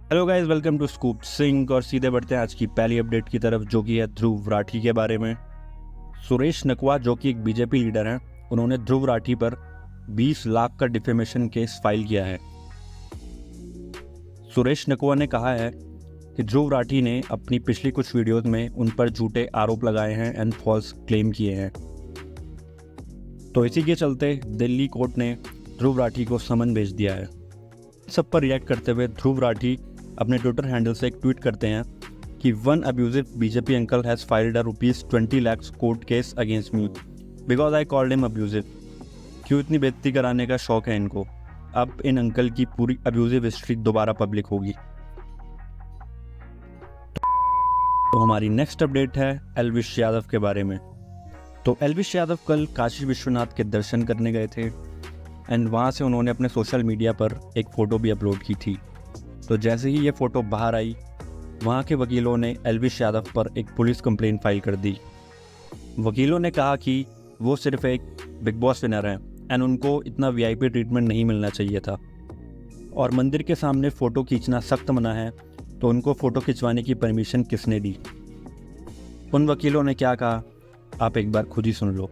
Hello guys, welcome to scoop Singh. और सीधे बढ़ते हैं आज की पहली अपडेट की तरफ, जो कि है ध्रुव राठी के बारे में। सुरेश नकवा, जो कि एक बीजेपी लीडर हैं, उन्होंने ध्रुव राठी पर 20 लाख का डिफेमेशन केस फाइल किया है। सुरेश नकवा ने कहा है कि ध्रुव राठी ने अपनी पिछली कुछ वीडियोस में उन पर झूठे आरोप लगाए हैं एंड फॉल्स क्लेम किए हैं। तो इसी के चलते दिल्ली कोर्ट ने ध्रुव राठी को समन भेज दिया है। सब पर रिएक्ट करते हुए ध्रुव राठी अपने ट्विटर हैंडल से एक ट्वीट करते हैं कि one abusive BJP uncle has filed a ₹20 lakhs court case against me because I called him abusive. क्यों इतनी बेइज्जती कराने का शौक है इनको। अब इन अंकल की पूरी अब्यूजिव हिस्ट्री दोबारा पब्लिक होगी। तो हमारी नेक्स्ट अपडेट है एल्विश यादव के बारे में। तो एल्विश यादव कल काशी विश्वनाथ के दर्शन करने गए थे एंड वहाँ से उन्होंने अपने सोशल मीडिया पर एक फ़ोटो भी अपलोड की थी। तो जैसे ही ये फ़ोटो बाहर आई, वहाँ के वकीलों ने एल्विश यादव पर एक पुलिस कंप्लेंट फाइल कर दी। वकीलों ने कहा कि वो सिर्फ एक बिग बॉस विनर हैं एंड उनको इतना वीआईपी ट्रीटमेंट नहीं मिलना चाहिए था, और मंदिर के सामने फ़ोटो खींचना सख्त मना है, तो उनको फ़ोटो खिंचवाने की परमिशन किसने दी। उन वकीलों ने क्या कहा, आप एक बार खुद ही सुन लो।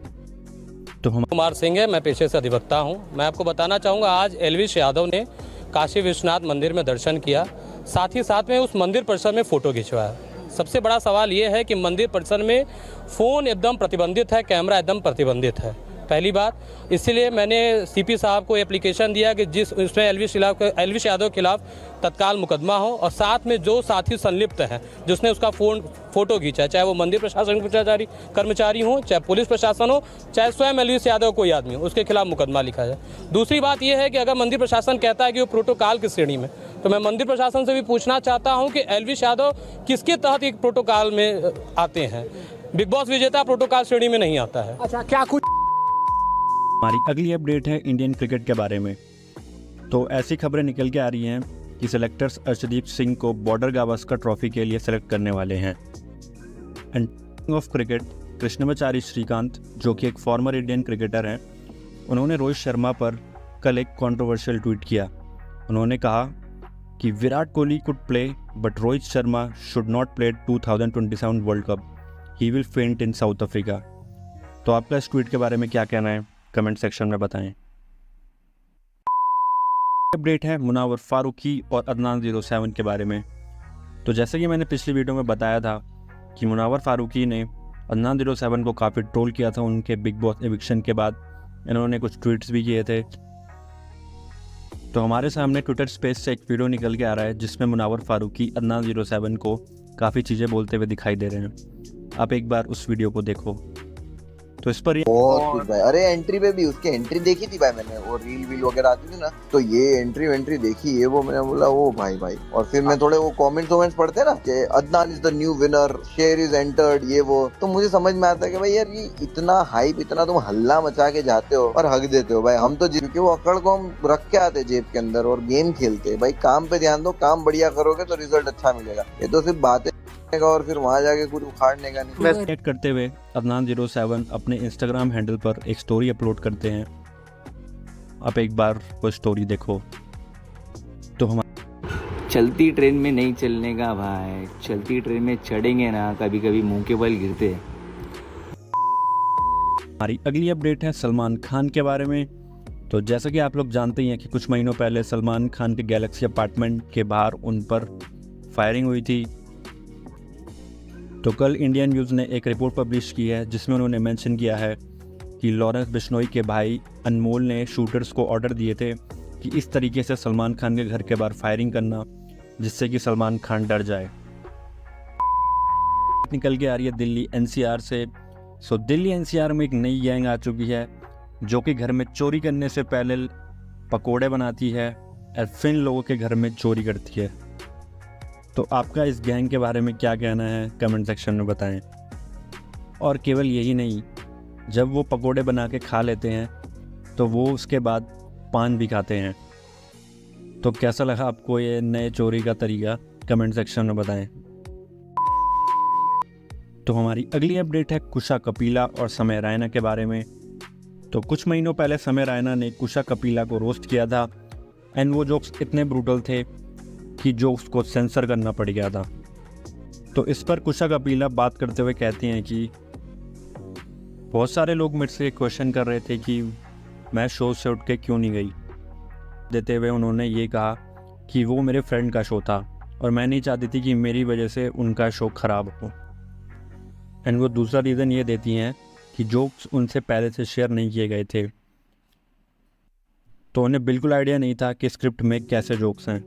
तो हम कुमार सिंह है, मैं पेशे से अधिवक्ता हूं। मैं आपको बताना चाहूँगा, आज एल्विश यादव ने काशी विश्वनाथ मंदिर में दर्शन किया, साथ ही साथ में उस मंदिर परिसर में फ़ोटो खिंचवाया। सबसे बड़ा सवाल ये है कि मंदिर परिसर में फ़ोन एकदम प्रतिबंधित है, कैमरा एकदम प्रतिबंधित है, पहली बात। इसीलिए मैंने सीपी साहब को एप्लीकेशन दिया कि जिस उसमें एल्विश यादव के खिलाफ तत्काल मुकदमा हो, और साथ में जो साथी संलिप्त हैं जिसने उसका फ़ोटो खींचा, चाहे वो मंदिर प्रशासन के कर्मचारी हों, चाहे पुलिस प्रशासन हो, चाहे स्वयं एल्विश यादव कोई आदमी हो, उसके खिलाफ मुकदमा लिखा जाए। दूसरी बात यह है कि अगर मंदिर प्रशासन कहता है कि वो प्रोटोकॉल की श्रेणी में, तो मैं मंदिर प्रशासन से भी पूछना चाहता हूँ कि एल्विश यादव किसके तहत एक प्रोटोकॉल में आते हैं। बिग बॉस विजेता प्रोटोकॉल श्रेणी में नहीं आता है। अच्छा, क्या कुछ हमारी अगली अपडेट है इंडियन क्रिकेट के बारे में। तो ऐसी खबरें निकल के आ रही हैं कि सेलेक्टर्स अर्शदीप सिंह को बॉर्डर गावस्कर ट्रॉफी के लिए सेलेक्ट करने वाले हैं। And king of cricket Krishnamachari Srikkanth, जो कि एक फॉर्मर इंडियन क्रिकेटर हैं, उन्होंने रोहित शर्मा पर कल एक कंट्रोवर्शियल ट्वीट किया। उन्होंने कहा कि Virat Kohli could play but Rohit Sharma should not play 2027 world cup, he will फेंट इन साउथ अफ्रीका। तो आपका इस ट्वीट के बारे में क्या कहना है, कमेंट सेक्शन में बताएं। अपडेट है मुनावर फारूकी और अदनान 07 के बारे में। तो जैसे कि मैंने पिछली वीडियो में बताया था कि मुनावर फारूकी ने अदनान 07 को काफ़ी ट्रोल किया था उनके बिग बॉस एविक्शन के बाद। इन्होंने कुछ ट्वीट्स भी किए थे। तो हमारे सामने ट्विटर स्पेस से एक वीडियो निकल के आ रहा है जिसमें मुनावर फारूकी अदनान 07 को काफ़ी चीज़ें बोलते हुए दिखाई दे रहे हैं। आप एक बार उस वीडियो को देखो। तो इस पर बहुत कुछ भाई। अरे एंट्री पे भी उसकी एंट्री देखी थी भाई मैंने, वो रील वील वगैरह आती थी ना, तो ये एंट्री देखी है वो, मैंने बोला ओ भाई। और फिर मैं थोड़े वो कमेंट्स पढ़ते हैं ना कि Adnan is the new winner, शेर इज एंटर्ड, ये वो, तो मुझे समझ में आता है कि भाई यार ये इतना हाइप, इतना तुम हल्ला मचा के जाते हो और हक देते हो भाई। हम तो क्योंकि वो अकड़ को हम रख के आते जेब के अंदर और गेम खेलते भाई। काम पे ध्यान दो, काम बढ़िया करोगे तो रिजल्ट अच्छा मिलेगा। ये तो सिर्फ बातें और फिर वहां जाके कुछ उखाड़ने का नहीं। रिएक्ट करते हुए अदनान 07 अपने इंस्टाग्राम हैंडल पर एक स्टोरी अपलोड करते हैं। आप एक बार वो स्टोरी देखो। तो हम चलती ट्रेन में नहीं चलने का भाई, चलती ट्रेन में चढ़ेंगे ना कभी कभी मुंह के बल गिरते हैं। हमारी अगली अपडेट है सलमान खान के बारे में। तो जैसा कि आप लोग जानते ही हैं कि कुछ महीनों पहले सलमान खान के गैलेक्सी अपार्टमेंट के बाहर उन पर फायरिंग हुई थी। तो कल इंडियन न्यूज़ ने एक रिपोर्ट पब्लिश की है जिसमें उन्होंने मेंशन किया है कि लॉरेंस बिश्नोई के भाई अनमोल ने शूटर्स को ऑर्डर दिए थे कि इस तरीके से सलमान खान के घर के बाहर फायरिंग करना, जिससे कि सलमान खान डर जाए। निकल के आ रही है दिल्ली एनसीआर से। सो दिल्ली एनसीआर में एक नई गैंग आ चुकी है जो कि घर में चोरी करने से पहले पकोड़े बनाती है और फिर लोगों के घर में चोरी करती है। तो आपका इस गैंग के बारे में क्या कहना है, कमेंट सेक्शन में बताएं। और केवल यही नहीं, जब वो पकोड़े बना के खा लेते हैं तो वो उसके बाद पान भी खाते हैं। तो कैसा लगा आपको ये नए चोरी का तरीका, कमेंट सेक्शन में बताएं। तो हमारी अगली अपडेट है कुशा कपिला और समय रैना के बारे में। तो कुछ महीनों पहले समय रैना ने कुशा कपिला को रोस्ट किया था एंड वो जोक्स इतने ब्रूटल थे कि जो उसको सेंसर करना पड़ गया था। तो इस पर कुशा कपिला बात करते हुए कहते हैं कि बहुत सारे लोग मेरे से क्वेश्चन कर रहे थे कि मैं शो से उठ के क्यों नहीं गई। देते हुए उन्होंने ये कहा कि वो मेरे फ्रेंड का शो था और मैं नहीं चाहती थी कि मेरी वजह से उनका शो ख़राब हो। एंड वो दूसरा रीज़न ये देती हैं कि जोक्स उनसे पहले से शेयर नहीं किए गए थे, तो उन्हें बिल्कुल आइडिया नहीं था कि स्क्रिप्ट में कैसे जोक्स हैं।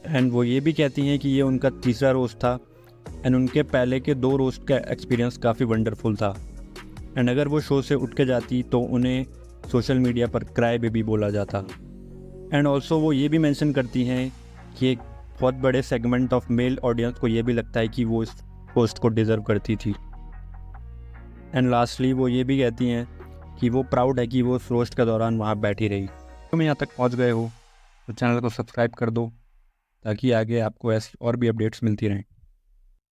एंड वो ये भी कहती हैं कि ये उनका तीसरा रोस्ट था एंड उनके पहले के 2 रोस्ट का एक्सपीरियंस काफ़ी वंडरफुल था। एंड अगर वो शो से उठ के जाती तो उन्हें सोशल मीडिया पर क्राई बेबी बोला जाता। एंड ऑल्सो वो ये भी मेंशन करती हैं कि एक बहुत बड़े सेगमेंट ऑफ मेल ऑडियंस को ये भी लगता है कि वो इस पोस्ट को डिज़र्व करती थी। एंड लास्टली वो ये भी कहती हैं कि वो प्राउड है कि वो उस रोस्ट के दौरान वहाँ बैठी रही। तुम यहाँ तक पहुँच गए हो तो चैनल को सब्सक्राइब कर दो ताकि आगे आपको ऐसी और भी अपडेट्स मिलती रहें।